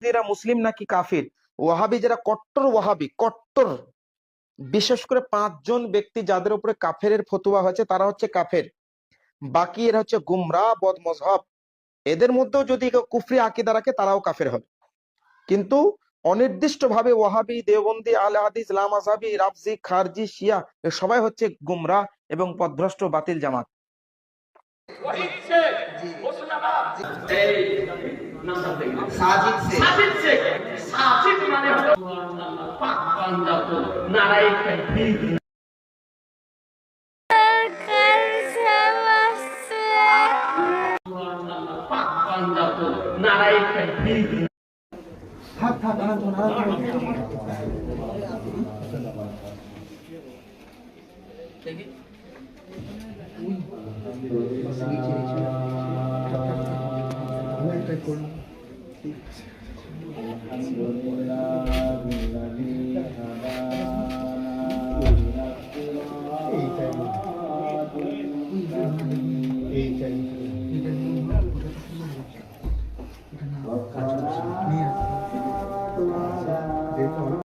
এরা মুসলিম নাকি কাফির। ওয়াহাবি যারা কট্টর ওয়াহাবি, কট্টর, বিশেষ করে 5 জন ব্যক্তি যাদের উপরে কাফেরের ফতোয়া হয়েছে তারা হচ্ছে কাফের, বাকি এরা হচ্ছে গুমরাহ বদ মজহব। এদের মধ্যেও যদি কেউ কুফরি আকীদা রাখে তারাও কাফের হবে। কিন্তু অনির্দিষ্টভাবে ওয়াহাবি, দেওবন্দি, আলে হাদিস, লামাযহাবী, রাফজি, খারজি, শিয়া এ সবাই হচ্ছে গুমরাহ এবং পথভ্রষ্ট বাতিল জামাত। সাজিদ মানে হলো পাক বান্দা তো নারায়ে তাকবীর। পাক বান্দা তো নারায়ে তাকবীর। থাক থাক আর তো না এইটাই